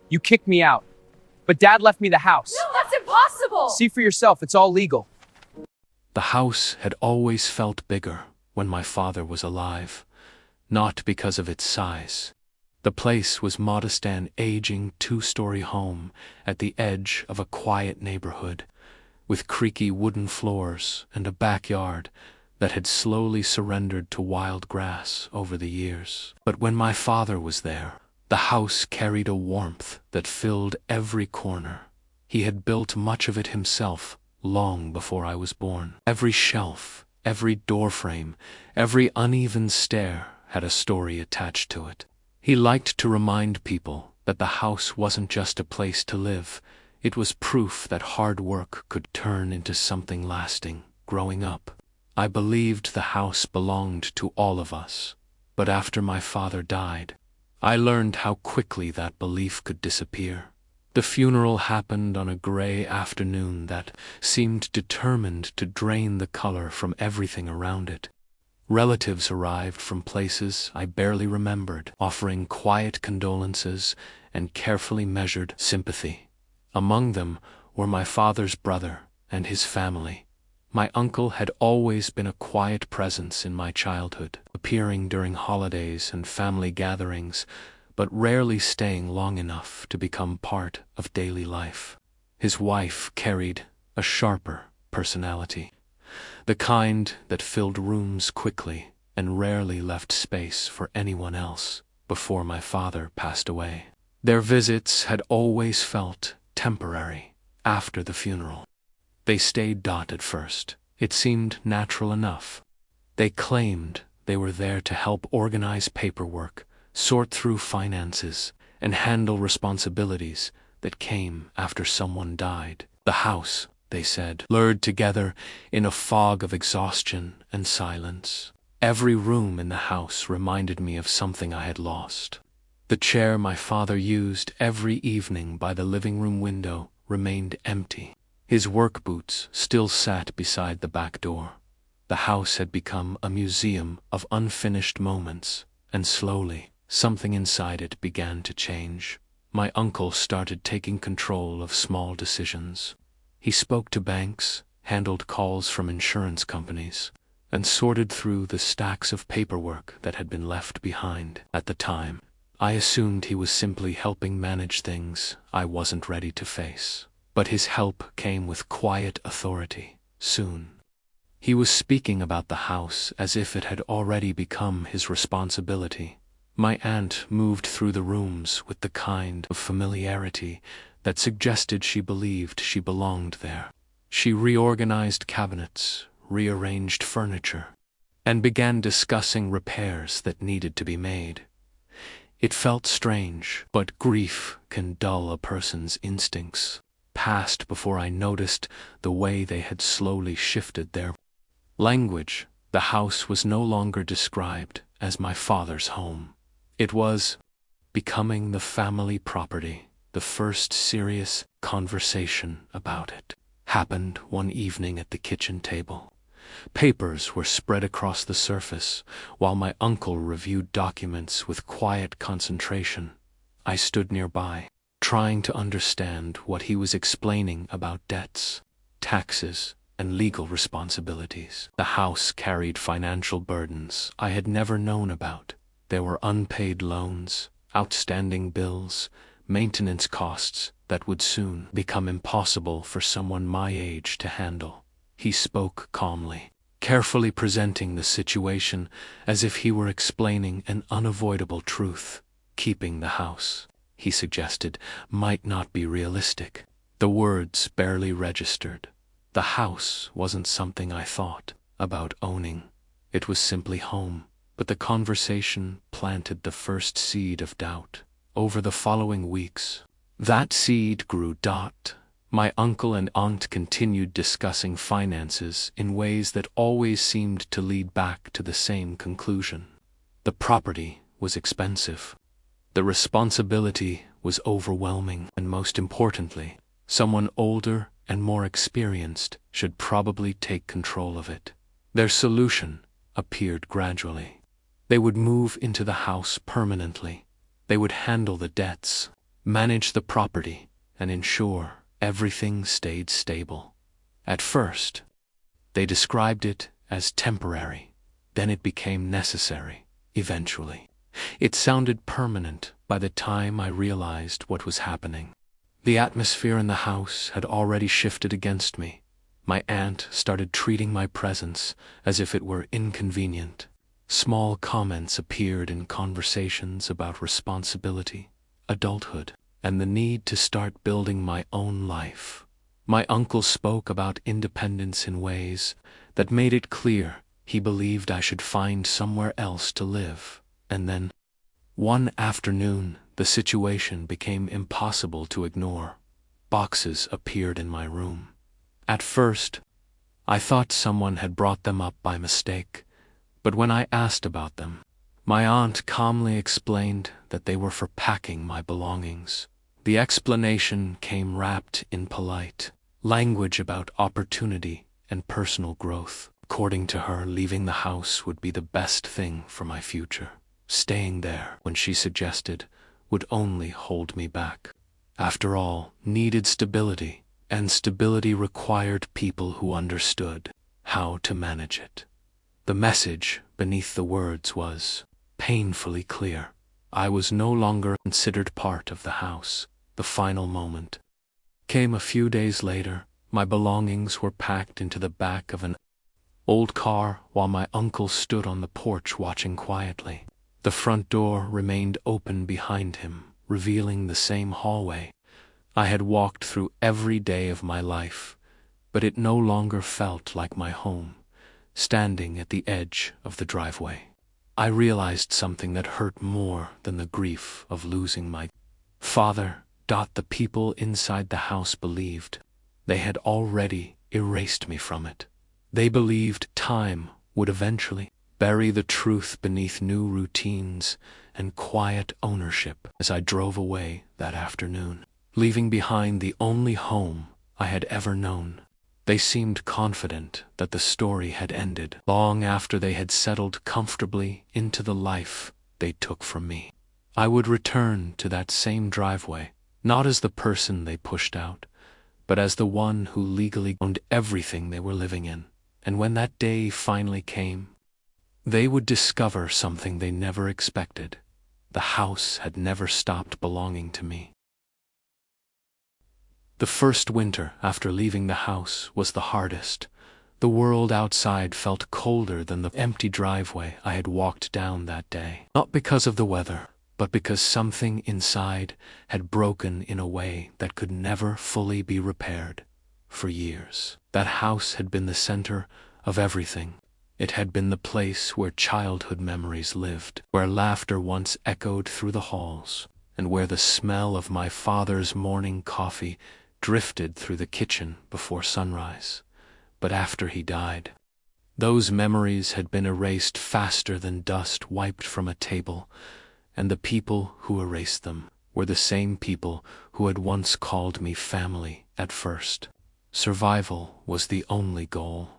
You kicked me out. But Dad left me the house. No, that's impossible! See for yourself, it's all legal. The house had always felt bigger when my father was alive, not because of its size. The place was modest, an aging two-story home at the edge of a quiet neighborhood, with creaky wooden floors and a backyard that had slowly surrendered to wild grass over the years. But when my father was there, the house carried a warmth that filled every corner. He had built much of it himself long before I was born. Every shelf, every doorframe, every uneven stair had a story attached to it. He liked to remind people that the house wasn't just a place to live. It was proof that hard work could turn into something lasting. Growing up, I believed the house belonged to all of us. But after my father died, I learned how quickly that belief could disappear. The funeral happened on a gray afternoon that seemed determined to drain the color from everything around it. Relatives arrived from places I barely remembered, offering quiet condolences and carefully measured sympathy. Among them were my father's brother and his family. My uncle had always been a quiet presence in my childhood, appearing during holidays and family gatherings, but rarely staying long enough to become part of daily life. His wife carried a sharper personality, the kind that filled rooms quickly and rarely left space for anyone else before my father passed away. Their visits had always felt temporary after the funeral. They stayed at first. It seemed natural enough. They claimed they were there to help organize paperwork, sort through finances, and handle responsibilities that came after someone died. The house, they said, blurred together in a fog of exhaustion and silence. Every room in the house reminded me of something I had lost. The chair my father used every evening by the living room window remained empty. His work boots still sat beside the back door. The house had become a museum of unfinished moments, and slowly, something inside it began to change. My uncle started taking control of small decisions. He spoke to banks, handled calls from insurance companies, and sorted through the stacks of paperwork that had been left behind. At the time, I assumed he was simply helping manage things I wasn't ready to face. But his help came with quiet authority. Soon, he was speaking about the house as if it had already become his responsibility. My aunt moved through the rooms with the kind of familiarity that suggested she believed she belonged there. She reorganized cabinets, rearranged furniture, and began discussing repairs that needed to be made. It felt strange, but grief can dull a person's instincts. Passed before I noticed the way they had slowly shifted their language. The house was no longer described as my father's home. It was becoming the family property. The first serious conversation about it happened one evening at the kitchen table. Papers were spread across the surface, while my uncle reviewed documents with quiet concentration. I stood nearby, trying to understand what he was explaining about debts, taxes, and legal responsibilities. The house carried financial burdens I had never known about. There were unpaid loans, outstanding bills, maintenance costs that would soon become impossible for someone my age to handle. He spoke calmly, carefully presenting the situation as if he were explaining an unavoidable truth. Keeping the house, he suggested, might not be realistic. The words barely registered. The house wasn't something I thought about owning. It was simply home. But the conversation planted the first seed of doubt. Over the following weeks, that seed grew. My uncle and aunt continued discussing finances in ways that always seemed to lead back to the same conclusion. The property was expensive. The responsibility was overwhelming, and most importantly, someone older and more experienced should probably take control of it. Their solution appeared gradually. They would move into the house permanently. They would handle the debts, manage the property, and ensure everything stayed stable. At first, they described it as temporary, then it became necessary, eventually. It sounded permanent by the time I realized what was happening. The atmosphere in the house had already shifted against me. My aunt started treating my presence as if it were inconvenient. Small comments appeared in conversations about responsibility, adulthood, and the need to start building my own life. My uncle spoke about independence in ways that made it clear he believed I should find somewhere else to live. And then, one afternoon, the situation became impossible to ignore. Boxes appeared in my room. At first, I thought someone had brought them up by mistake, but when I asked about them, my aunt calmly explained that they were for packing my belongings. The explanation came wrapped in polite language about opportunity and personal growth. According to her, leaving the house would be the best thing for my future. Staying there, when she suggested, would only hold me back. After all, needed stability, and stability required people who understood how to manage it. The message beneath the words was painfully clear. I was no longer considered part of the house. The final moment came a few days later. My belongings were packed into the back of an old car while my uncle stood on the porch watching quietly. The front door remained open behind him, revealing the same hallway I had walked through every day of my life, but it no longer felt like my home. Standing at the edge of the driveway, I realized something that hurt more than the grief of losing my father. The people inside the house believed they had already erased me from it. They believed time would eventually bury the truth beneath new routines and quiet ownership. As I drove away that afternoon, leaving behind the only home I had ever known, they seemed confident that the story had ended long after they had settled comfortably into the life they took from me. I would return to that same driveway, not as the person they pushed out, but as the one who legally owned everything they were living in. And when that day finally came, they would discover something they never expected. The house had never stopped belonging to me. The first winter after leaving the house was the hardest. The world outside felt colder than the empty driveway I had walked down that day. Not because of the weather, but because something inside had broken in a way that could never fully be repaired. For years, that house had been the center of everything. It had been the place where childhood memories lived, where laughter once echoed through the halls, and where the smell of my father's morning coffee drifted through the kitchen before sunrise. But after he died, those memories had been erased faster than dust wiped from a table, and the people who erased them were the same people who had once called me family at first. Survival was the only goal.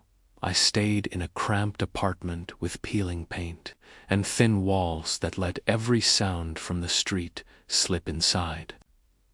I stayed in a cramped apartment with peeling paint and thin walls that let every sound from the street slip inside.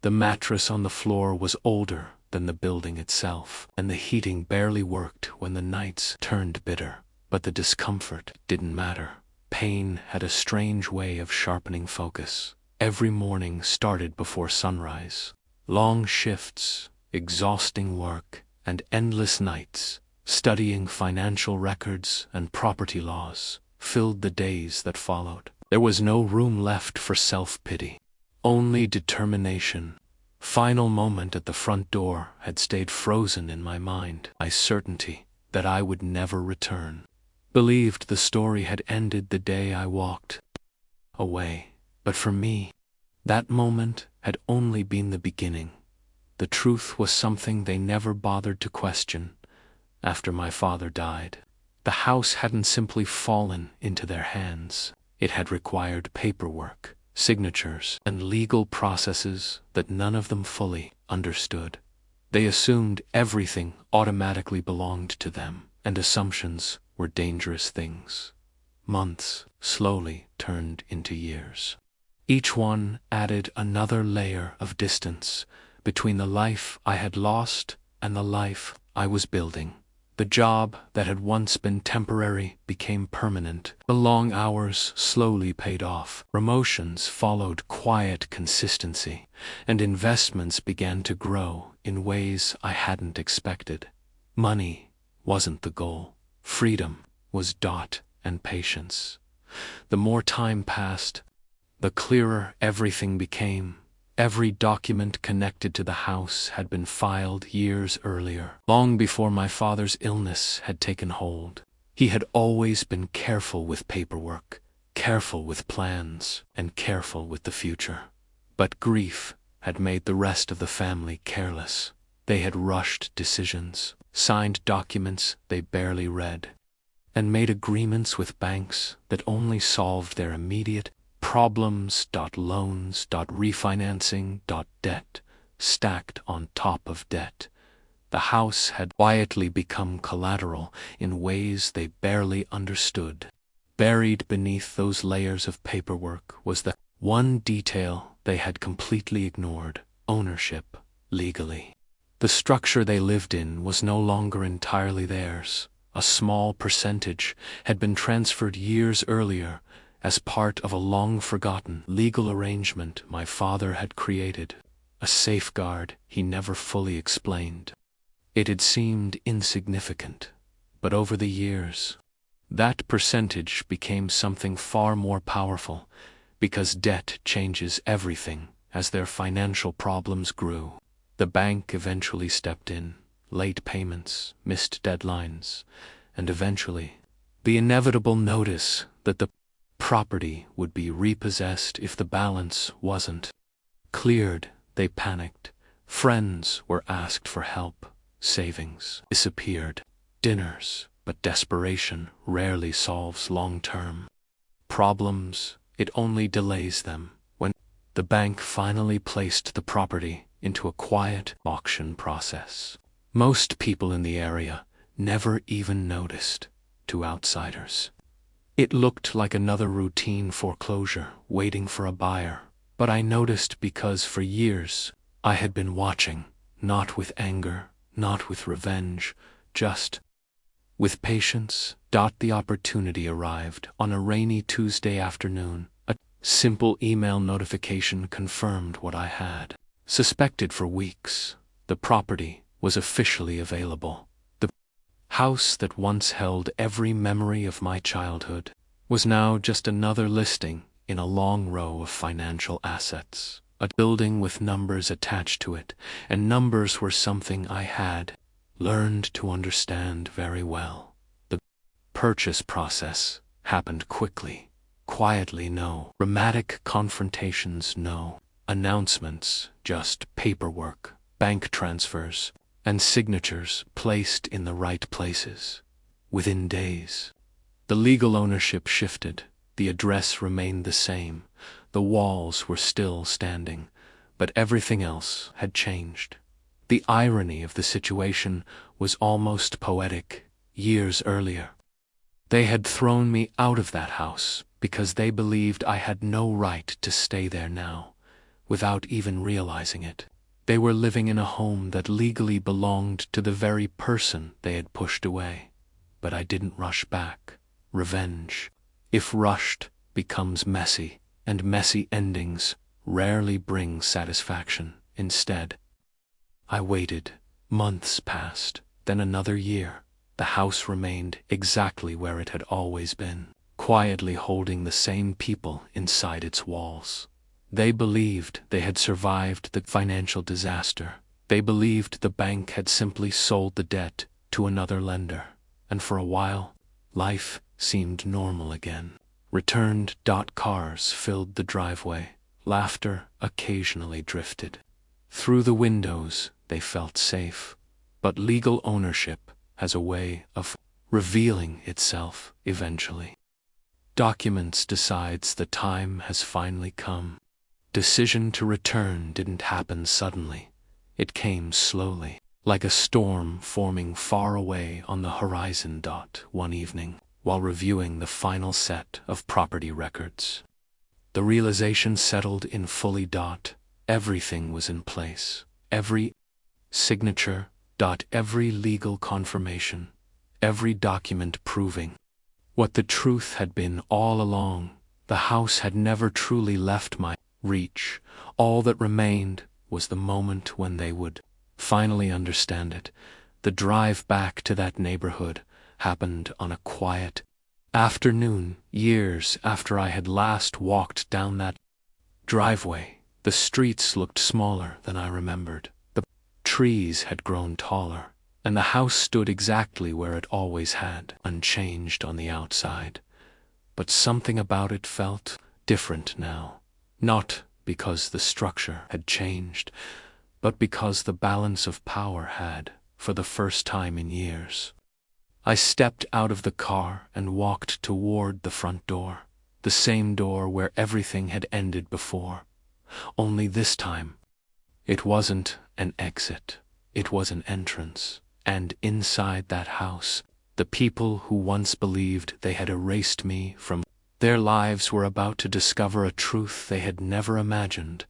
The mattress on the floor was older than the building itself, and the heating barely worked when the nights turned bitter. But the discomfort didn't matter. Pain had a strange way of sharpening focus. Every morning started before sunrise. Long shifts, exhausting work, and endless nights studying financial records and property laws filled the days that followed. There was no room left for self-pity, only determination. Final moment at the front door had stayed frozen in my mind. My certainty that I would never return. Believed the story had ended the day I walked away. But for me, that moment had only been the beginning. The truth was something they never bothered to question. After my father died, the house hadn't simply fallen into their hands. It had required paperwork, signatures, and legal processes that none of them fully understood. They assumed everything automatically belonged to them, and assumptions were dangerous things. Months slowly turned into years. Each one added another layer of distance between the life I had lost and the life I was building. The job that had once been temporary became permanent. The long hours slowly paid off. Promotions followed quiet consistency, and investments began to grow in ways I hadn't expected. Money wasn't the goal. Freedom was dot and patience. The more time passed, the clearer everything became. Every document connected to the house had been filed years earlier, long before my father's illness had taken hold. He had always been careful with paperwork, careful with plans, and careful with the future. But grief had made the rest of the family careless. They had rushed decisions, signed documents they barely read, and made agreements with banks that only solved their immediate problems. Loans, refinancing, debt, stacked on top of debt. The house had quietly become collateral in ways they barely understood. Buried beneath those layers of paperwork was the one detail they had completely ignored: ownership, legally. The structure they lived in was no longer entirely theirs. A small percentage had been transferred years earlier as part of a long-forgotten legal arrangement my father had created, a safeguard he never fully explained. It had seemed insignificant, but over the years, that percentage became something far more powerful, because debt changes everything. As their financial problems grew, the bank eventually stepped in. Late payments, missed deadlines, and eventually, the inevitable notice that the property would be repossessed if the balance wasn't cleared. They panicked. Friends were asked for help. Savings disappeared. Dinners, but desperation rarely solves long-term problems. It only delays them. When the bank finally placed the property into a quiet auction process, most people in the area never even noticed. To outsiders, it looked like another routine foreclosure waiting for a buyer. But I noticed because for years I had been watching, not with anger, not with revenge, just with patience. The opportunity arrived on a rainy Tuesday afternoon. A simple email notification confirmed what I had suspected for weeks. The property was officially available. The house that once held every memory of my childhood was now just another listing in a long row of financial assets. A building with numbers attached to it, and numbers were something I had learned to understand very well. The purchase process happened quickly, quietly. No dramatic confrontations, no announcements, just paperwork, bank transfers, and signatures placed in the right places. Within days, the legal ownership shifted. The address remained the same. The walls were still standing, but everything else had changed. The irony of the situation was almost poetic. Years earlier, they had thrown me out of that house because they believed I had no right to stay there now, without even realizing it. They were living in a home that legally belonged to the very person they had pushed away. But I didn't rush back. Revenge, if rushed, becomes messy, and messy endings rarely bring satisfaction. Instead, I waited. Months passed, then another year. The house remained exactly where it had always been, quietly holding the same people inside its walls. They believed they had survived the financial disaster. They believed the bank had simply sold the debt to another lender. And for a while, life seemed normal again. Returned. Cars filled the driveway. Laughter occasionally drifted through the windows. They felt safe. But legal ownership has a way of revealing itself eventually. Documents decides the time has finally come. Decision to return didn't happen suddenly. It came slowly, like a storm forming far away on the horizon. One evening, while reviewing the final set of property records, The realization settled in fully. Everything was in place. Every signature. Every legal confirmation. Every document proving what the truth had been all along. The house had never truly left my reach. All that remained was the moment when they would finally understand it. The drive back to that neighborhood happened on a quiet afternoon, years after I had last walked down that driveway. The streets looked smaller than I remembered. The trees had grown taller, and the house stood exactly where it always had, unchanged on the outside. But something about it felt different now. Not because the structure had changed, but because the balance of power had, for the first time in years. I stepped out of the car and walked toward the front door, the same door where everything had ended before. Only this time, it wasn't an exit, it was an entrance. And inside that house, the people who once believed they had erased me from their lives were about to discover a truth they had never imagined,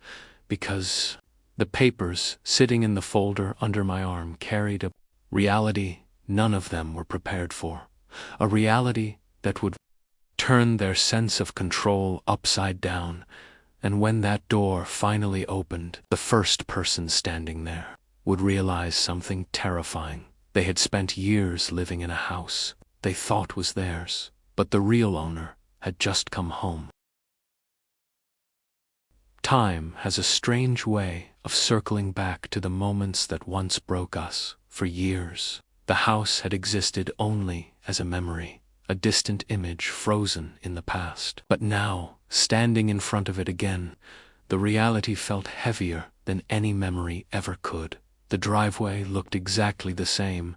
because the papers sitting in the folder under my arm carried a reality none of them were prepared for, a reality that would turn their sense of control upside down. And when that door finally opened, the first person standing there would realize something terrifying. They had spent years living in a house they thought was theirs, but the real owner had just come home. Time has a strange way of circling back to the moments that once broke us. For years, the house had existed only as a memory, a distant image frozen in the past. But now, standing in front of it again, the reality felt heavier than any memory ever could. The driveway looked exactly the same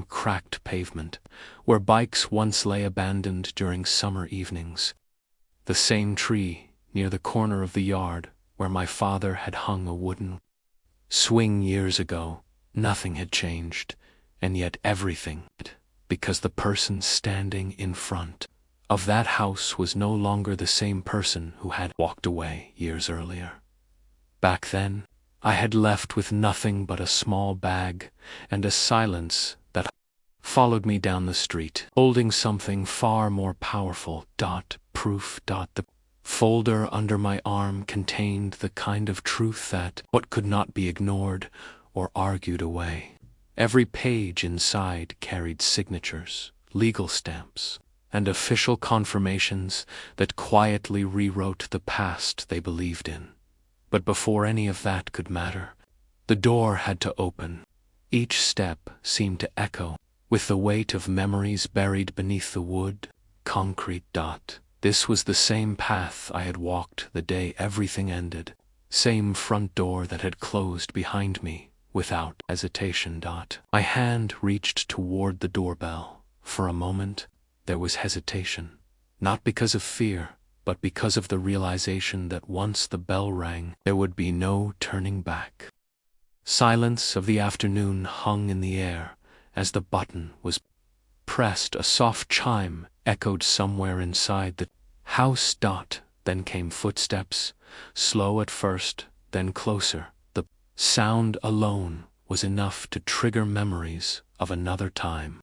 cracked pavement, where bikes once lay abandoned during summer evenings. The same tree near the corner of the yard where my father had hung a wooden swing years ago. Nothing had changed, and yet everything, because the person standing in front of that house was no longer the same person who had walked away years earlier. Back then, I had left with nothing but a small bag and a silence that followed me down the street, holding something far more powerful. Proof. The folder under my arm contained the kind of truth that what could not be ignored or argued away. Every page inside carried signatures, legal stamps, and official confirmations that quietly rewrote the past they believed in. But before any of that could matter, the door had to open. Each step seemed to echo with the weight of memories buried beneath the wood, concrete. This was the same path I had walked the day everything ended, same front door that had closed behind me without hesitation. My hand reached toward the doorbell. For a moment, there was hesitation, not because of fear, but because of the realization that once the bell rang, there would be no turning back. Silence of the afternoon hung in the air as the button was pressed. A soft chime echoed somewhere inside the house. Then came footsteps, slow at first, then closer. The sound alone was enough to trigger memories of another time,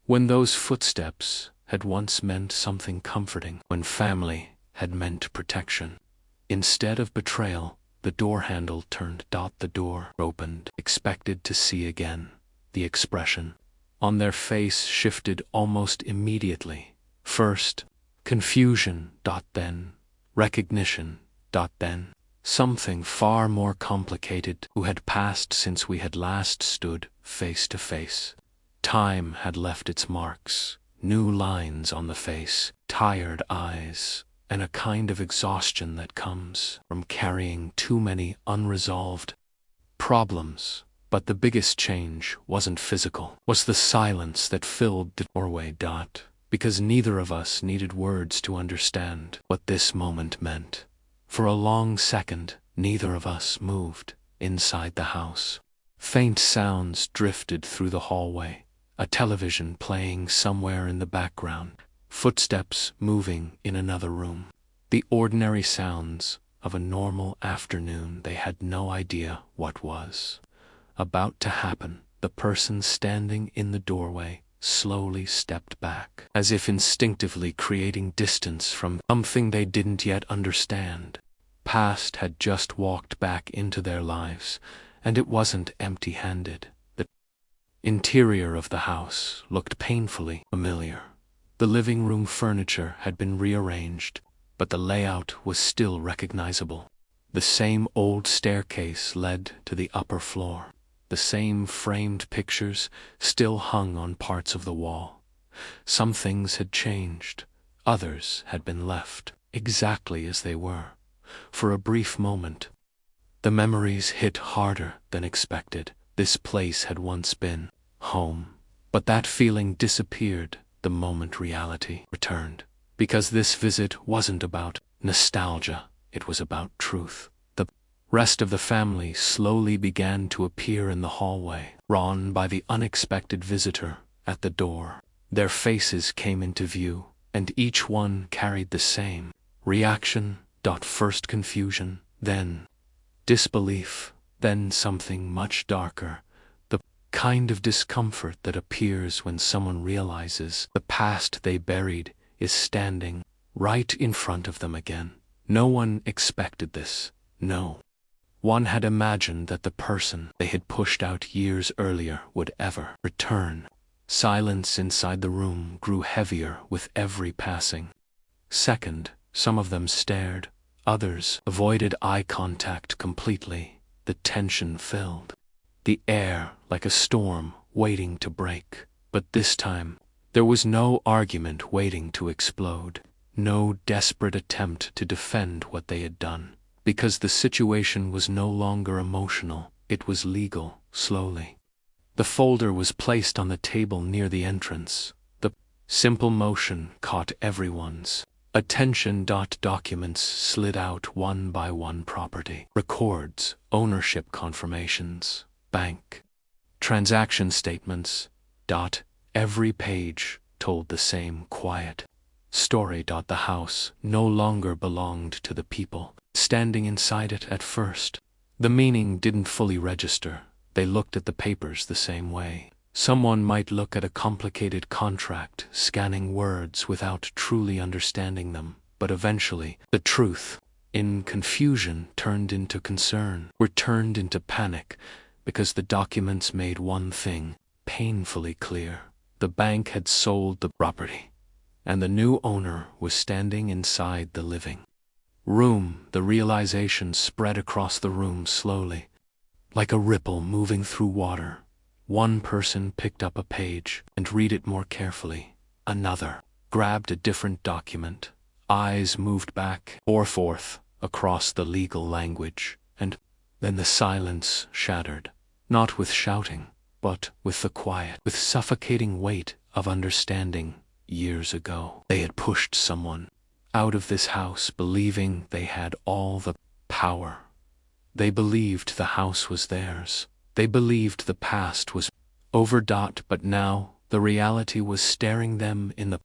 when those footsteps had once meant something comforting, when family had meant protection. Instead of betrayal, the door handle turned. The door opened, expected to see again. The expression on their face shifted almost immediately. First, confusion, then recognition, then something far more complicated. Who had passed since we had last stood face to face? Time had left its marks, new lines on the face, tired eyes, and a kind of exhaustion that comes from carrying too many unresolved problems. But the biggest change wasn't physical, was the silence that filled the doorway. Because neither of us needed words to understand what this moment meant. For a long second, neither of us moved inside the house. Faint sounds drifted through the hallway, a television playing somewhere in the background, footsteps moving in another room. The ordinary sounds of a normal afternoon. They had no idea what was about to happen. The person standing in the doorway slowly stepped back, as if instinctively creating distance from something they didn't yet understand. Past had just walked back into their lives, and it wasn't empty-handed. The interior of the house looked painfully familiar. The living room furniture had been rearranged, but the layout was still recognizable. The same old staircase led to the upper floor. The same framed pictures still hung on parts of the wall. Some things had changed. Others had been left exactly as they were. For a brief moment, the memories hit harder than expected. This place had once been home, but that feeling disappeared the moment reality returned. Because this visit wasn't about nostalgia, it was about truth. The rest of the family slowly began to appear in the hallway, drawn by the unexpected visitor at the door. Their faces came into view, and each one carried the same reaction. First confusion, then disbelief, then something much darker. The kind of discomfort that appears when someone realizes the past they buried is standing right in front of them again. No one expected this. No one had imagined that the person they had pushed out years earlier would ever return. Silence inside the room grew heavier with every passing second. Some of them stared. Others avoided eye contact completely. The tension filled the air like a storm waiting to break. But this time, there was no argument waiting to explode, no desperate attempt to defend what they had done, because the situation was no longer emotional, it was legal. Slowly, the folder was placed on the table near the entrance. The simple motion caught everyone's attention. Documents slid out one by one. Property records, ownership confirmations, bank transaction statements. Every page told the same quiet story. The house no longer belonged to the people standing inside it. At first, the meaning didn't fully register. They looked at the papers the same way. Someone might look at a complicated contract, scanning words without truly understanding them, but eventually, the truth, in confusion, turned into concern, or turned into panic, because the documents made one thing painfully clear. The bank had sold the property, and the new owner was standing inside the living room. The realization spread across the room slowly, like a ripple moving through water. One person picked up a page and read it more carefully. Another grabbed a different document. Eyes moved back or forth across the legal language, and then the silence shattered, not with shouting, but with the quiet, with suffocating weight of understanding. Years ago, they had pushed someone out of this house believing they had all the power. They believed the house was theirs. They believed the past was over. But now, the reality was staring them in the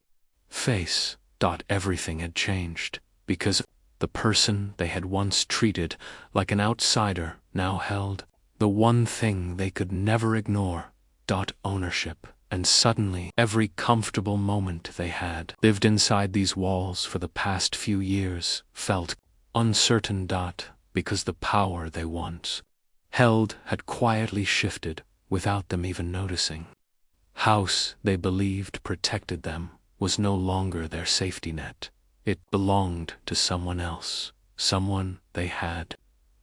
face. Everything had changed, because the person they had once treated like an outsider now held the one thing they could never ignore. Ownership. And suddenly, every comfortable moment they had lived inside these walls for the past few years felt uncertain. Because the power they once held had quietly shifted without them even noticing. House they believed protected them was no longer their safety net. It belonged to someone else, someone they had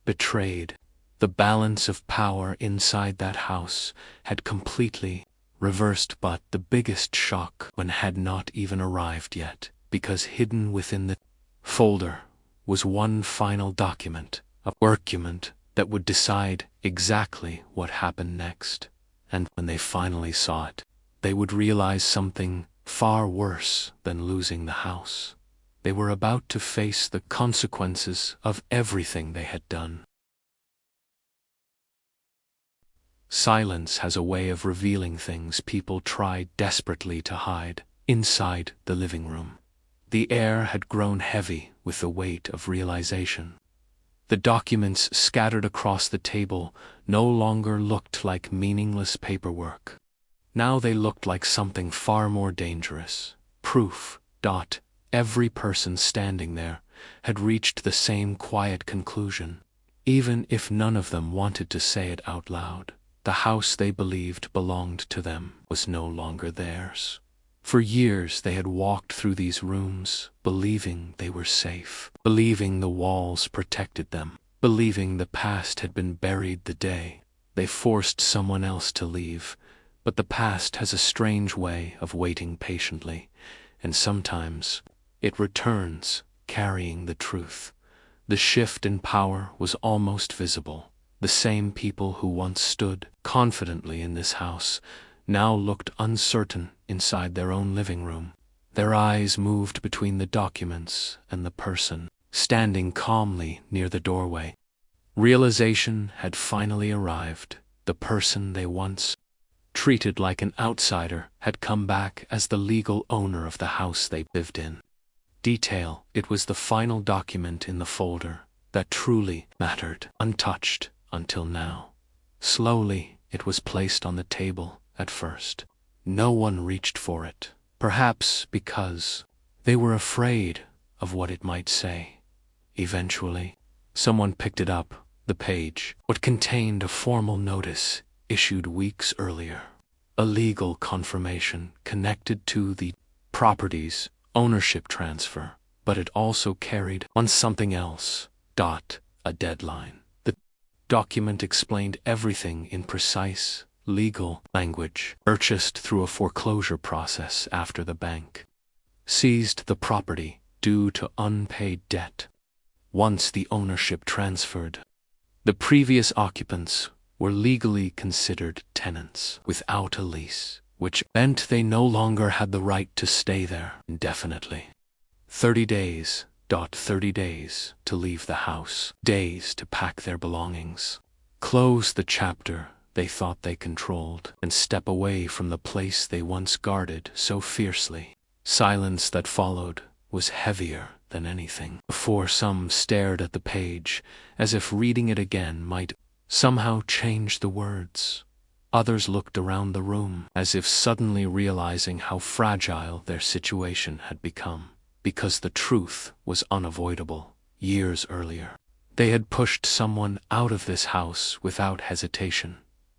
betrayed. The balance of power inside that house had completely reversed, but the biggest shock had not even arrived yet, because hidden within the folder was one final document, a document that would decide exactly what happened next. And when they finally saw it, they would realize something far worse than losing the house. They were about to face the consequences of everything they had done. Silence has a way of revealing things people try desperately to hide. Inside the living room, The air had grown heavy with the weight of realization. The documents scattered across the table no longer looked like meaningless paperwork. Now they looked like something far more dangerous. Proof. Every person standing there had reached the same quiet conclusion, even if none of them wanted to say it out loud. The house they believed belonged to them was no longer theirs. For years they had walked through these rooms, believing they were safe, believing the walls protected them, believing the past had been buried the day they forced someone else to leave. But the past has a strange way of waiting patiently, and sometimes it returns, carrying the truth. The shift in power was almost visible. The same people who once stood confidently in this house now looked uncertain inside their own living room. Their eyes moved between the documents and the person standing calmly near the doorway. Realization had finally arrived. The person they once treated like an outsider had come back as the legal owner of the house they lived in. Detail. It was the final document in the folder that truly mattered, untouched until now. Slowly, it was placed on the table. At first, no one reached for it, perhaps because they were afraid of what it might say. Eventually, someone picked it up, the page, what contained a formal notice issued weeks earlier, a legal confirmation connected to the property's ownership transfer, but it also carried on something else. A deadline. The document explained everything in precise, legal language. Purchased through a foreclosure process after the bank seized the property due to unpaid debt. Once the ownership transferred, the previous occupants were legally considered tenants without a lease, which meant they no longer had the right to stay there indefinitely. 30 days. 30 days to leave the house, days to pack their belongings, close the chapter they thought they controlled, and step away from the place they once guarded so fiercely. Silence that followed was heavier than anything before. Some stared at the page as if reading it again might somehow change the words. Others looked around the room as if suddenly realizing how fragile their situation had become. Because the truth was unavoidable. Years earlier, they had pushed someone out of this house without hesitation.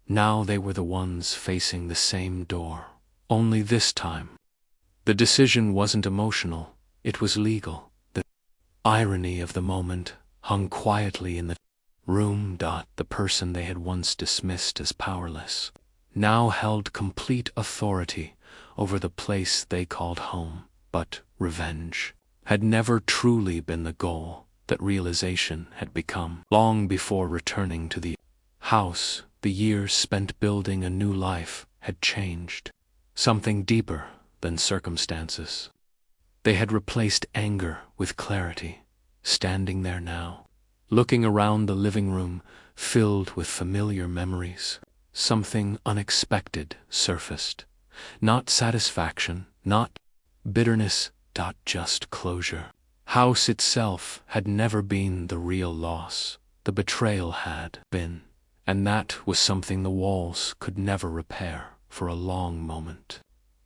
Now they were the ones facing the same door. Only this time, the decision wasn't emotional, it was legal. The irony of the moment hung quietly in the room. The person they had once dismissed as powerless now held complete authority over the place they called home. But revenge had never truly been the goal that realization had become. Long before returning to the house, the years spent building a new life had changed. Something deeper than circumstances. They had replaced anger with clarity. Standing there now, looking around the living room filled with familiar memories, something unexpected surfaced. Not satisfaction, not bitterness. Just closure. House itself had never been the real loss. The betrayal had been, and that was something the walls could never repair. For a long moment,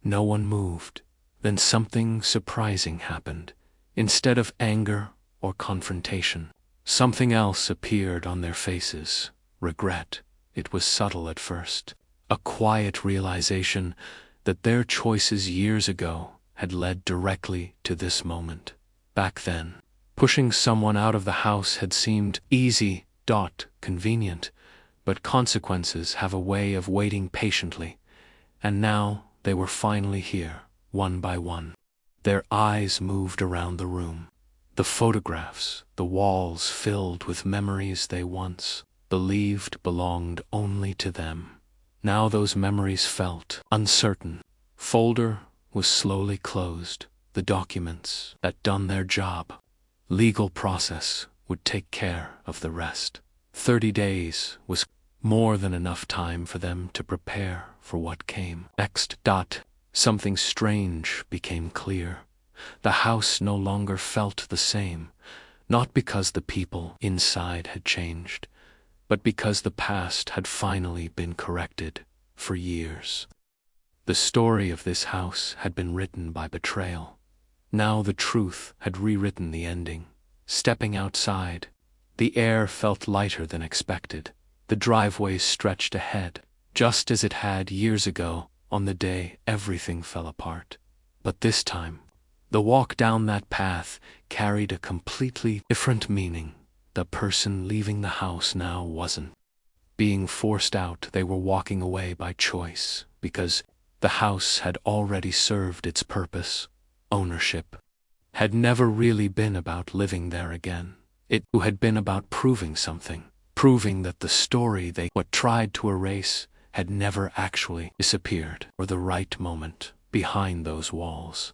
no one moved. Then something surprising happened. Instead of anger or confrontation, something else appeared on their faces. Regret. It was subtle at first. A quiet realization that their choices years ago had led directly to this moment. Back then, pushing someone out of the house had seemed easy. Convenient, but consequences have a way of waiting patiently, and now they were finally here, one by one. Their eyes moved around the room. The photographs, the walls filled with memories they once believed belonged only to them. Now those memories felt uncertain. Folder was slowly closed. The documents that done their job. Legal process would take care of the rest. 30 days was more than enough time for them to prepare for what came next. Something strange became clear. the house no longer felt the same, not because the people inside had changed, but because the past had finally been corrected for years. The story of this house had been written by betrayal. Now the truth had rewritten the ending. Stepping outside, the air felt lighter than expected. The driveway stretched ahead, just as it had years ago on the day everything fell apart. But this time, the walk down that path carried a completely different meaning. The person leaving the house now wasn't being forced out. They were walking away by choice, because the house had already served its purpose. Ownership had never really been about living there again. It had been about proving something, proving that the story they tried to erase had never actually disappeared, or the right moment behind those walls.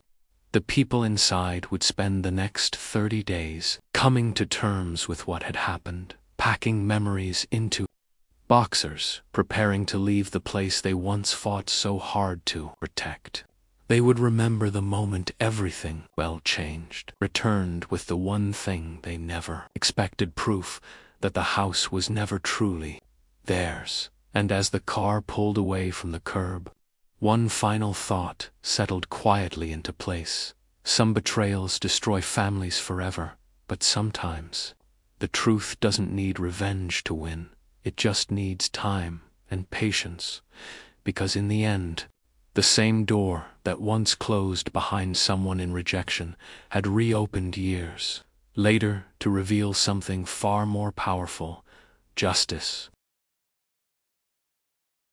The people inside would spend the next 30 days coming to terms with what had happened, packing memories into boxers, preparing to leave the place they once fought so hard to protect. They would remember the moment everything, changed, returned with the one thing they never expected: proof that the house was never truly theirs. And as the car pulled away from the curb, one final thought settled quietly into place. Some betrayals destroy families forever, but sometimes the truth doesn't need revenge to win. It just needs time and patience, because in the end, the same door that once closed behind someone in rejection had reopened years later to reveal something far more powerful: justice.